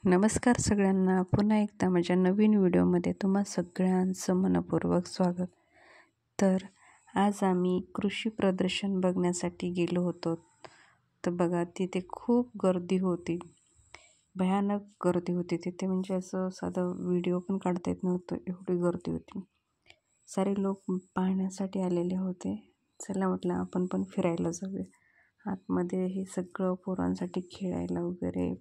नमस्कार सगळ्यांना, पुन्हा एकदा माझ्या नवीन व्हिडिओमध्ये तुम्हा सगळ्यांचं मनपूर्वक स्वागत. तर आज आम्ही कृषी प्रदर्शन बघण्यासाठी गेलो होतो. तर बघा, तिथे खूप गर्दी होती, भयानक गर्दी होती तिथे. म्हणजे असं साधं व्हिडिओ पण काढता येत नव्हतं, एवढी गर्दी होती. सारे लोक पाहण्यासाठी आलेले होते. चला म्हटलं आपण पण फिरायला जाऊया. आतमध्ये हे सगळं पोरांसाठी खेळायला वगैरे,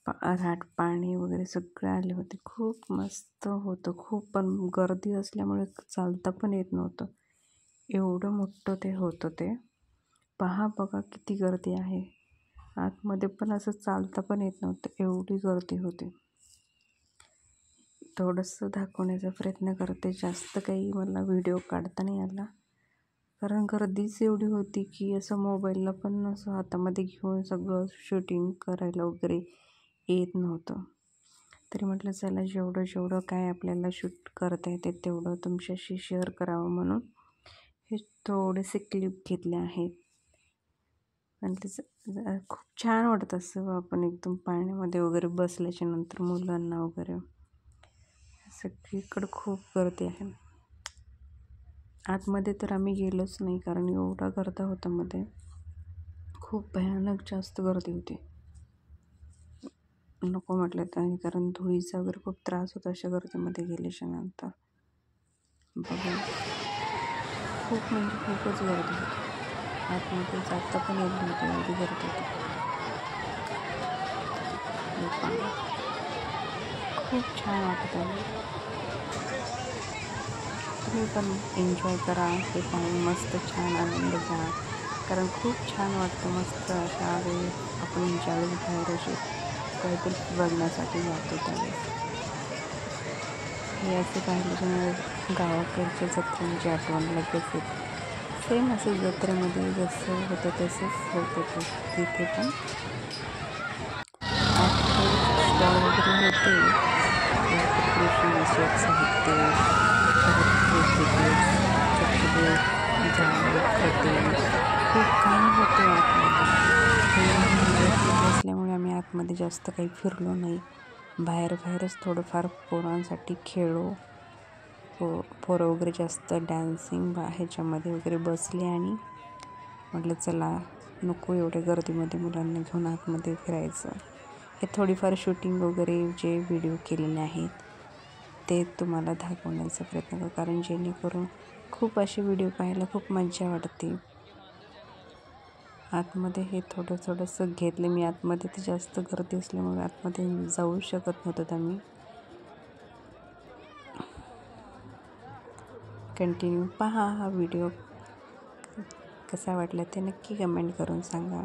राट पाणी वगैरे सगळे आले होते. खूप मस्त होतं खूप, पण गर्दी असल्यामुळे चालता पण येत नव्हतं, एवढं मोठं ते होतं. ते पहा बघा किती गर्दी आहे आतमध्ये, पण असं चालता पण येत नव्हतं, एवढी गर्दी होती. थोडंसं दाखवण्याचा प्रयत्न करते, जास्त काही मला व्हिडिओ काढता नाही आला, कारण गर्दीच एवढी होती की असं मोबाईलला पण असं हातामध्ये घेऊन सगळं शूटिंग करायला वगैरे येत नव्हतं. तरी म्हटलं चला जेवढं काय आपल्याला शूट करता येते तेवढं तुमच्याशी शेअर करावं, म्हणून हे थोडेसे क्लिप घेतले आहेत. आणि त्याचं खूप छान वाटत असं, आपण एकदम पाण्यामध्ये वगैरे बसल्याच्या नंतर मुलांना वगैरे. सगळीकडं खूप गर्दी आहे. आतमध्ये तर आम्ही गेलोच नाही, कारण एवढा गर्दी होता मध्ये, खूप भयानक जास्त गर्दी होती. नको म्हटलं तर, कारण धुळीचा वगैरे खूप त्रास होता अशा गर्दीमध्ये गेल्याच्या नंतर. बघा खूप म्हणजे खूपच गर्दी होती, आतमध्ये जाता पण येत नव्हतं, एवढी गर्दी होती. खूप छान वाटत आहे. तुम्ही पण एन्जॉय करा, हे पाहून मस्त छान आनंद घ्या, कारण खूप छान वाटतं. मस्त अशा वेळेस आपण ज्यावेळेस बाहेर असे काहीतरी बघण्यासाठी जातो त्यावेळेस हे असे पाहिल्याच्यामुळे गावाकडच्या जत्रांची आठवण लगेच येते. सेम असं जत्रेमध्ये जसं होतं तसंच होतं ते तिथे पण. स्टॉल वगैरे होते, कृषी विषयक साहित्य, झाडे, खते, खूप काही होते आतमध्ये. असल्यामुळे आम्ही आतमध्ये जास्त काही फिरलो नाही, बाहेरच थोडंफार पोरांसाठी खेळलो. पोरं वगैरे जास्त डान्सिंग ह्याच्यामध्ये वगैरे बसले, आणि म्हटलं चला नको एवढ्या गर्दीमध्ये मुलांना घेऊन आतमध्ये फिरायचं. हे थोडीफार शूटिंग वगैरे जे व्हिडिओ केलेले आहेत ते तुम्हाला दाखवण्याचा प्रयत्न करू, कारण जेणेकरून खूप असे व्हिडिओ पाहायला खूप मजा वाटते. आतमध्ये हे थोडंसं घेतले मी. आतमध्ये ते जास्त गर्दी असल्यामुळे आतमध्ये जाऊ शकत नव्हतं आम्ही. कंटिन्यू पहा हा व्हिडिओ, कसा वाटला ते नक्की कमेंट करून सांगा.